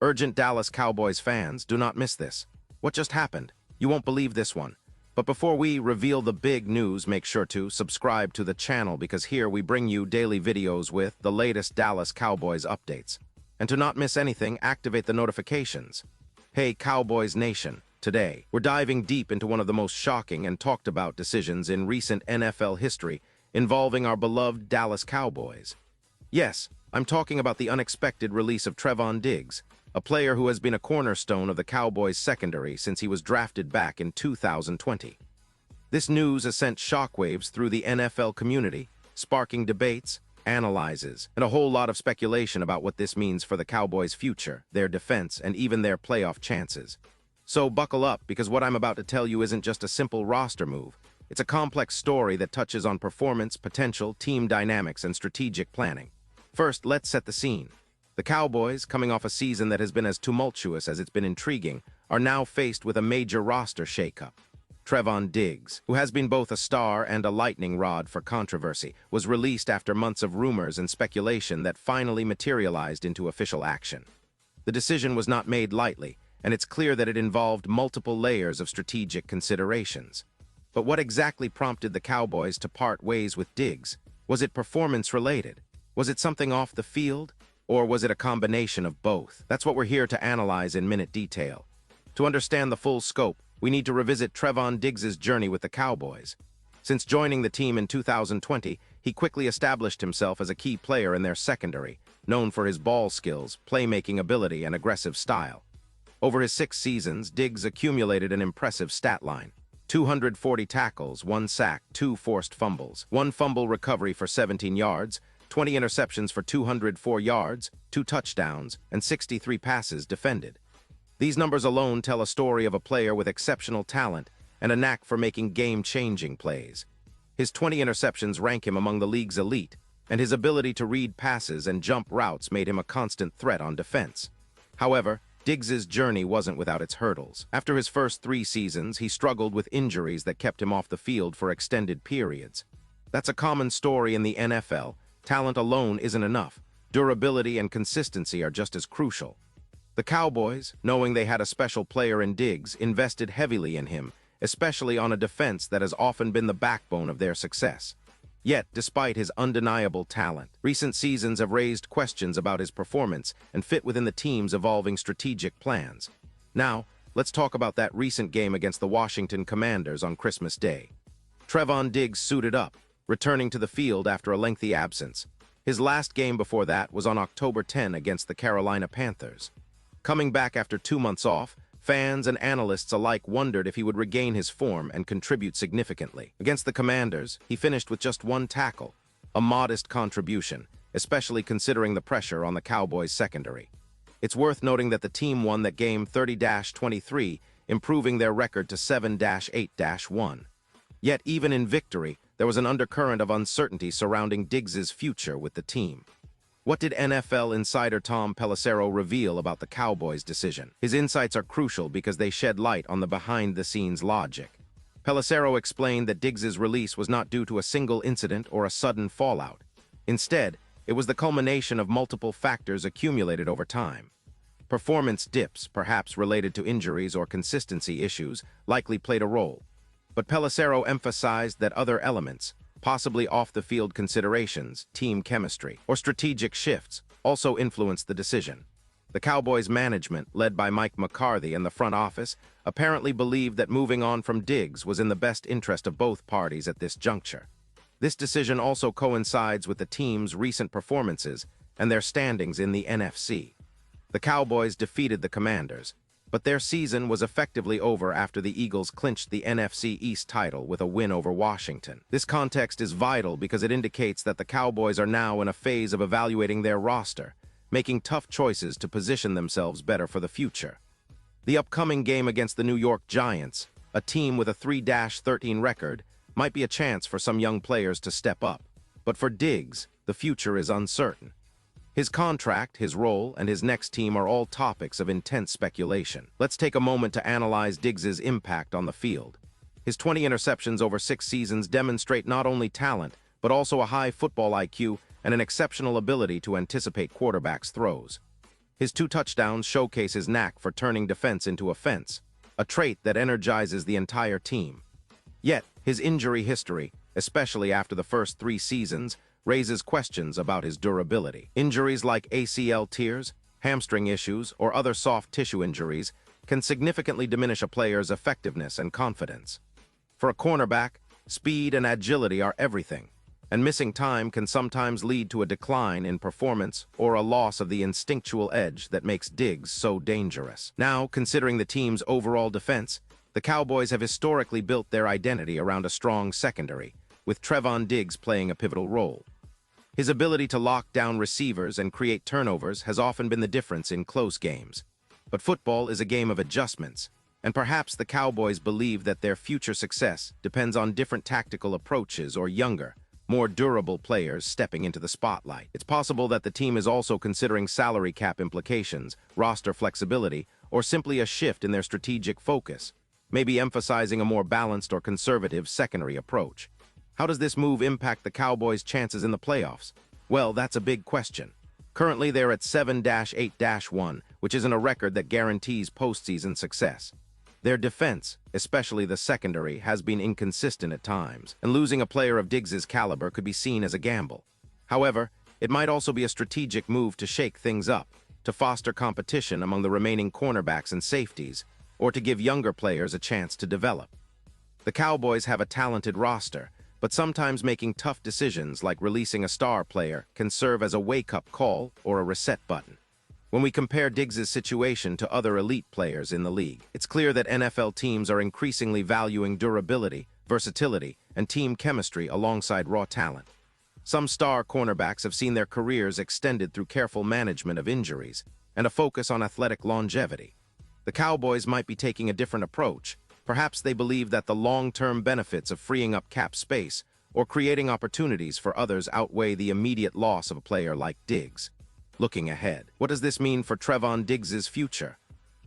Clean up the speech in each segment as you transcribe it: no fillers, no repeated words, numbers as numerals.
Urgent Dallas Cowboys fans, do not miss this. What just happened? You won't believe this one. But before we reveal the big news, make sure to subscribe to the channel because here we bring you daily videos with the latest Dallas Cowboys updates. And to not miss anything, activate the notifications. Hey Cowboys Nation, today we're diving deep into one of the most shocking and talked about decisions in recent NFL history involving our beloved Dallas Cowboys. Yes, I'm talking about the unexpected release of Trevon Diggs, a player who has been a cornerstone of the Cowboys' secondary since he was drafted back in 2020. This news has sent shockwaves through the NFL community, sparking debates, analyses, and a whole lot of speculation about what this means for the Cowboys' future, their defense, and even their playoff chances. So buckle up, because what I'm about to tell you isn't just a simple roster move. It's a complex story that touches on performance, potential, team dynamics, and strategic planning. First, let's set the scene. The Cowboys, coming off a season that has been as tumultuous as it's been intriguing, are now faced with a major roster shakeup. Trevon Diggs, who has been both a star and a lightning rod for controversy, was released after months of rumors and speculation that finally materialized into official action. The decision was not made lightly, and it's clear that it involved multiple layers of strategic considerations. But what exactly prompted the Cowboys to part ways with Diggs? Was it performance-related? Was it something off the field? Or was it a combination of both? That's what we're here to analyze in minute detail. To understand the full scope, we need to revisit Trevon Diggs' journey with the Cowboys. Since joining the team in 2020, he quickly established himself as a key player in their secondary, known for his ball skills, playmaking ability, and aggressive style. Over his 6 seasons, Diggs accumulated an impressive stat line: 240 tackles, 1 sack, 2 forced fumbles, 1 fumble recovery for 17 yards, 20 interceptions for 204 yards, 2 touchdowns, and 63 passes defended. These numbers alone tell a story of a player with exceptional talent and a knack for making game-changing plays. His 20 interceptions rank him among the league's elite, and his ability to read passes and jump routes made him a constant threat on defense. However, Diggs' journey wasn't without its hurdles. After his first 3 seasons, he struggled with injuries that kept him off the field for extended periods. That's a common story in the NFL. Talent alone isn't enough. Durability and consistency are just as crucial. The Cowboys, knowing they had a special player in Diggs, invested heavily in him, especially on a defense that has often been the backbone of their success. Yet, despite his undeniable talent, recent seasons have raised questions about his performance and fit within the team's evolving strategic plans. Now, let's talk about that recent game against the Washington Commanders on Christmas Day. Trevon Diggs suited up, returning to the field after a lengthy absence. His last game before that was on October 10 against the Carolina Panthers. Coming back after 2 months off, fans and analysts alike wondered if he would regain his form and contribute significantly. Against the Commanders, he finished with just 1 tackle, a modest contribution, especially considering the pressure on the Cowboys' secondary. It's worth noting that the team won that game 30-23, improving their record to 7-8-1. Yet even in victory, there was an undercurrent of uncertainty surrounding Diggs' future with the team. What did NFL insider Tom Pelissero reveal about the Cowboys' decision? His insights are crucial because they shed light on the behind-the-scenes logic. Pelissero explained that Diggs' release was not due to a single incident or a sudden fallout. Instead, it was the culmination of multiple factors accumulated over time. Performance dips, perhaps related to injuries or consistency issues, likely played a role. But Pelissero emphasized that other elements, possibly off-the-field considerations, team chemistry, or strategic shifts, also influenced the decision. The Cowboys' management, led by Mike McCarthy and the front office, apparently believed that moving on from Diggs was in the best interest of both parties at this juncture. This decision also coincides with the team's recent performances and their standings in the NFC. The Cowboys defeated the Commanders, but their season was effectively over after the Eagles clinched the NFC East title with a win over Washington. This context is vital because it indicates that the Cowboys are now in a phase of evaluating their roster, making tough choices to position themselves better for the future. The upcoming game against the New York Giants, a team with a 3-13 record, might be a chance for some young players to step up. But for Diggs, the future is uncertain. His contract, his role, and his next team are all topics of intense speculation. Let's take a moment to analyze Diggs' impact on the field. His 20 interceptions over 6 seasons demonstrate not only talent, but also a high football IQ and an exceptional ability to anticipate quarterbacks' throws. His 2 touchdowns showcase his knack for turning defense into offense, a trait that energizes the entire team. Yet, his injury history, especially after the first 3 seasons, raises questions about his durability. Injuries like ACL tears, hamstring issues, or other soft tissue injuries can significantly diminish a player's effectiveness and confidence. For a cornerback, speed and agility are everything, and missing time can sometimes lead to a decline in performance or a loss of the instinctual edge that makes Diggs so dangerous. Now, considering the team's overall defense, the Cowboys have historically built their identity around a strong secondary, with Trevon Diggs playing a pivotal role. His ability to lock down receivers and create turnovers has often been the difference in close games. But football is a game of adjustments, and perhaps the Cowboys believe that their future success depends on different tactical approaches or younger, more durable players stepping into the spotlight. It's possible that the team is also considering salary cap implications, roster flexibility, or simply a shift in their strategic focus, maybe emphasizing a more balanced or conservative secondary approach. How does this move impact the Cowboys' chances in the playoffs? Well, that's a big question. Currently, they're at 7-8-1, which isn't a record that guarantees postseason success. Their defense, especially the secondary, has been inconsistent at times, and losing a player of Diggs' caliber could be seen as a gamble. However, it might also be a strategic move to shake things up, to foster competition among the remaining cornerbacks and safeties, or to give younger players a chance to develop. The Cowboys have a talented roster, but sometimes making tough decisions like releasing a star player can serve as a wake-up call or a reset button. When we compare Diggs' situation to other elite players in the league, it's clear that NFL teams are increasingly valuing durability, versatility, and team chemistry alongside raw talent. Some star cornerbacks have seen their careers extended through careful management of injuries and a focus on athletic longevity. The Cowboys might be taking a different approach. Perhaps they believe that the long-term benefits of freeing up cap space or creating opportunities for others outweigh the immediate loss of a player like Diggs. Looking ahead, what does this mean for Trevon Diggs' future?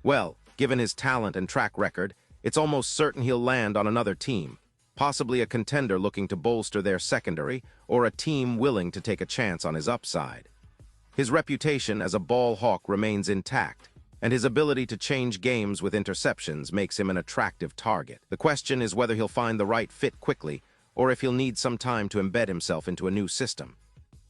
Well, given his talent and track record, it's almost certain he'll land on another team, possibly a contender looking to bolster their secondary or a team willing to take a chance on his upside. His reputation as a ball hawk remains intact, and his ability to change games with interceptions makes him an attractive target. The question is whether he'll find the right fit quickly or if he'll need some time to embed himself into a new system.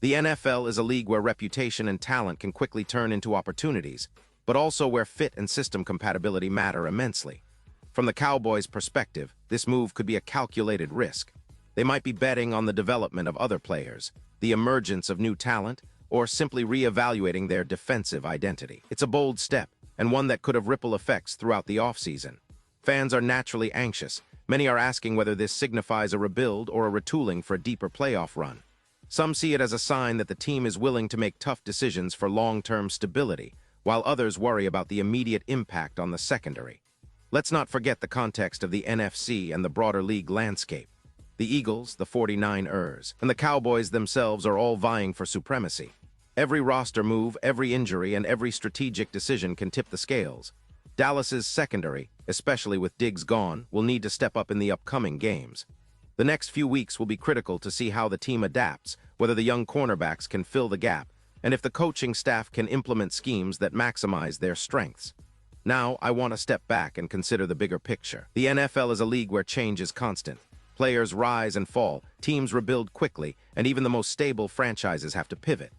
The NFL is a league where reputation and talent can quickly turn into opportunities, but also where fit and system compatibility matter immensely. From the Cowboys' perspective, this move could be a calculated risk. They might be betting on the development of other players, the emergence of new talent, or simply re-evaluating their defensive identity. It's a bold step, and one that could have ripple effects throughout the offseason. Fans are naturally anxious. Many are asking whether this signifies a rebuild or a retooling for a deeper playoff run. Some see it as a sign that the team is willing to make tough decisions for long-term stability, while others worry about the immediate impact on the secondary. Let's not forget the context of the NFC and the broader league landscape. The Eagles, the 49ers, and the Cowboys themselves are all vying for supremacy. Every roster move, every injury, and every strategic decision can tip the scales. Dallas's secondary, especially with Diggs gone, will need to step up in the upcoming games. The next few weeks will be critical to see how the team adapts, whether the young cornerbacks can fill the gap, and if the coaching staff can implement schemes that maximize their strengths. Now, I want to step back and consider the bigger picture. The NFL is a league where change is constant. Players rise and fall, teams rebuild quickly, and even the most stable franchises have to pivot.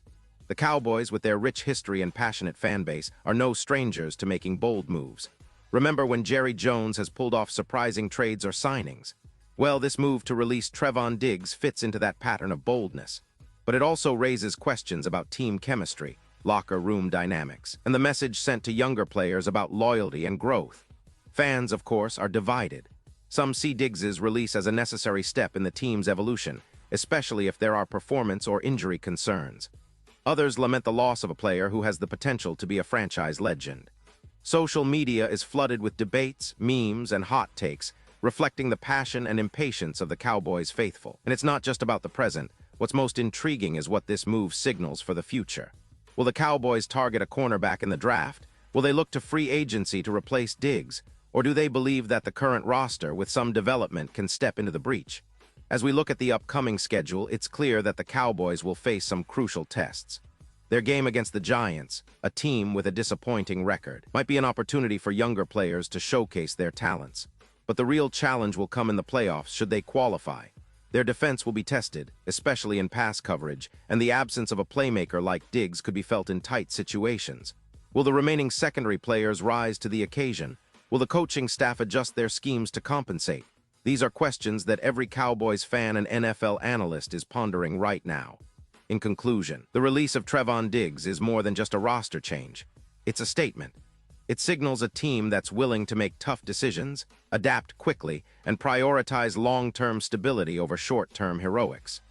The Cowboys, with their rich history and passionate fan base, are no strangers to making bold moves. Remember when Jerry Jones has pulled off surprising trades or signings? Well, this move to release Trevon Diggs fits into that pattern of boldness. But it also raises questions about team chemistry, locker room dynamics, and the message sent to younger players about loyalty and growth. Fans, of course, are divided. Some see Diggs' release as a necessary step in the team's evolution, especially if there are performance or injury concerns. Others lament the loss of a player who has the potential to be a franchise legend. Social media is flooded with debates, memes, and hot takes, reflecting the passion and impatience of the Cowboys faithful. And it's not just about the present. What's most intriguing is what this move signals for the future. Will the Cowboys target a cornerback in the draft? Will they look to free agency to replace Diggs? Or do they believe that the current roster, with some development, can step into the breach? As we look at the upcoming schedule, it's clear that the Cowboys will face some crucial tests. Their game against the Giants, a team with a disappointing record, might be an opportunity for younger players to showcase their talents. But the real challenge will come in the playoffs should they qualify. Their defense will be tested, especially in pass coverage, and the absence of a playmaker like Diggs could be felt in tight situations. Will the remaining secondary players rise to the occasion? Will the coaching staff adjust their schemes to compensate? These are questions that every Cowboys fan and NFL analyst is pondering right now. In conclusion, the release of Trevon Diggs is more than just a roster change. It's a statement. It signals a team that's willing to make tough decisions, adapt quickly, and prioritize long-term stability over short-term heroics.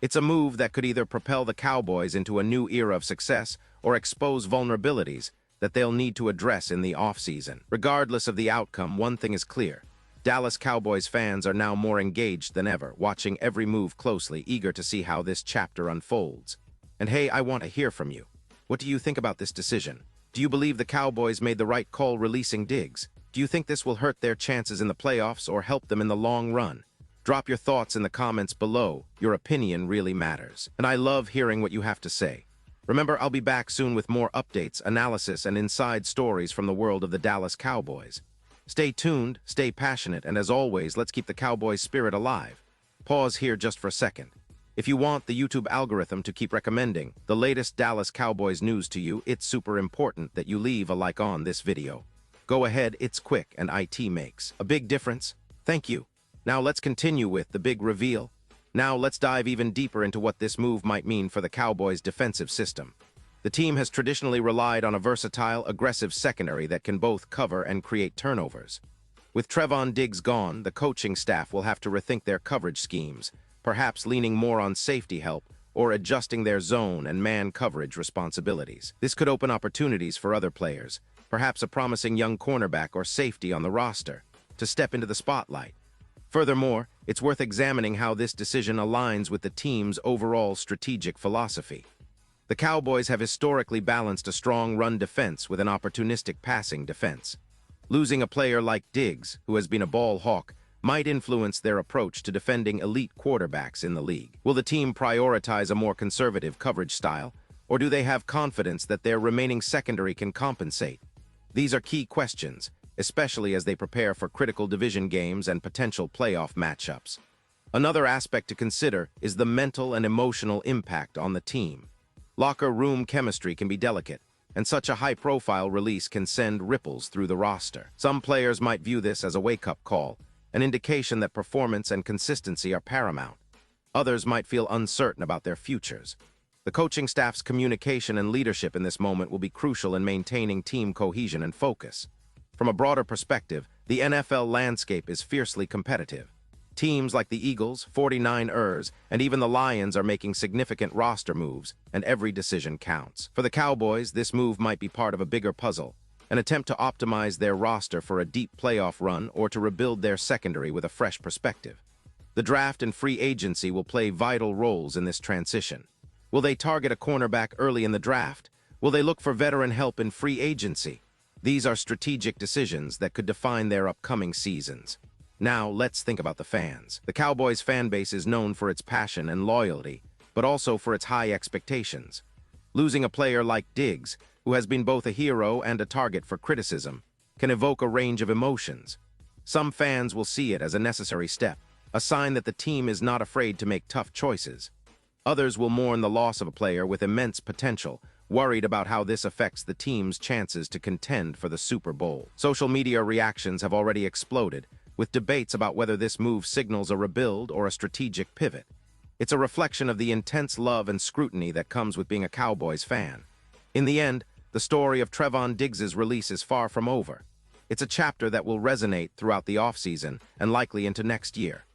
It's a move that could either propel the Cowboys into a new era of success or expose vulnerabilities that they'll need to address in the offseason. Regardless of the outcome, one thing is clear. Dallas Cowboys fans are now more engaged than ever, watching every move closely, eager to see how this chapter unfolds. And hey, I want to hear from you. What do you think about this decision? Do you believe the Cowboys made the right call releasing Diggs? Do you think this will hurt their chances in the playoffs or help them in the long run? Drop your thoughts in the comments below. Your opinion really matters. And I love hearing what you have to say. Remember, I'll be back soon with more updates, analysis, and inside stories from the world of the Dallas Cowboys. Stay tuned, stay passionate, and as always, let's keep the Cowboys spirit alive. Pause here just for a second. If you want the YouTube algorithm to keep recommending the latest Dallas Cowboys news to you, it's super important that you leave a like on this video. Go ahead, it's quick and IT makes a big difference. Thank you. Now let's continue with the big reveal. Now let's dive even deeper into what this move might mean for the Cowboys' defensive system. The team has traditionally relied on a versatile, aggressive secondary that can both cover and create turnovers. With Trevon Diggs gone, the coaching staff will have to rethink their coverage schemes, perhaps leaning more on safety help or adjusting their zone and man coverage responsibilities. This could open opportunities for other players, perhaps a promising young cornerback or safety on the roster, to step into the spotlight. Furthermore, it's worth examining how this decision aligns with the team's overall strategic philosophy. The Cowboys have historically balanced a strong run defense with an opportunistic passing defense. Losing a player like Diggs, who has been a ball hawk, might influence their approach to defending elite quarterbacks in the league. Will the team prioritize a more conservative coverage style, or do they have confidence that their remaining secondary can compensate? These are key questions, especially as they prepare for critical division games and potential playoff matchups. Another aspect to consider is the mental and emotional impact on the team. Locker room chemistry can be delicate, and such a high-profile release can send ripples through the roster. Some players might view this as a wake-up call, an indication that performance and consistency are paramount. Others might feel uncertain about their futures. The coaching staff's communication and leadership in this moment will be crucial in maintaining team cohesion and focus. From a broader perspective, the NFL landscape is fiercely competitive. Teams like the Eagles, 49ers, and even the Lions are making significant roster moves, and every decision counts. For the Cowboys, this move might be part of a bigger puzzle, an attempt to optimize their roster for a deep playoff run or to rebuild their secondary with a fresh perspective. The draft and free agency will play vital roles in this transition. Will they target a cornerback early in the draft? Will they look for veteran help in free agency? These are strategic decisions that could define their upcoming seasons. Now, let's think about the fans. The Cowboys fan base is known for its passion and loyalty, but also for its high expectations. Losing a player like Diggs, who has been both a hero and a target for criticism, can evoke a range of emotions. Some fans will see it as a necessary step, a sign that the team is not afraid to make tough choices. Others will mourn the loss of a player with immense potential, worried about how this affects the team's chances to contend for the Super Bowl. Social media reactions have already exploded, with debates about whether this move signals a rebuild or a strategic pivot. It's a reflection of the intense love and scrutiny that comes with being a Cowboys fan. In the end, the story of Trevon Diggs' release is far from over. It's a chapter that will resonate throughout the offseason and likely into next year.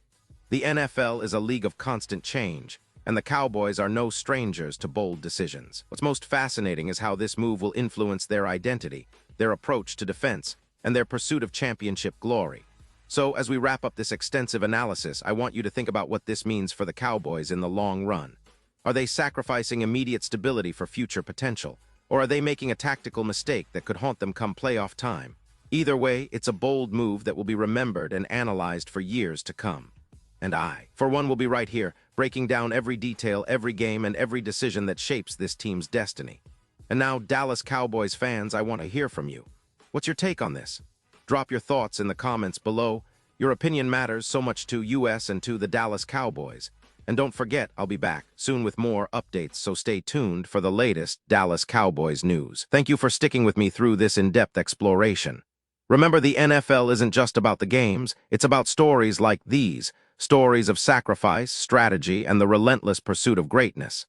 The NFL is a league of constant change, and the Cowboys are no strangers to bold decisions. What's most fascinating is how this move will influence their identity, their approach to defense, and their pursuit of championship glory. So, as we wrap up this extensive analysis, I want you to think about what this means for the Cowboys in the long run. Are they sacrificing immediate stability for future potential? Or are they making a tactical mistake that could haunt them come playoff time? Either way, it's a bold move that will be remembered and analyzed for years to come. And I, for one, will be right here, breaking down every detail, every game, and every decision that shapes this team's destiny. And now, Dallas Cowboys fans, I want to hear from you. What's your take on this? Drop your thoughts in the comments below. Your opinion matters so much to US and to the Dallas Cowboys. And don't forget, I'll be back soon with more updates, so stay tuned for the latest Dallas Cowboys news. Thank you for sticking with me through this in-depth exploration. Remember, the NFL isn't just about the games, it's about stories like these, stories of sacrifice, strategy, and the relentless pursuit of greatness.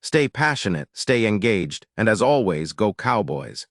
Stay passionate, stay engaged, and as always, go Cowboys.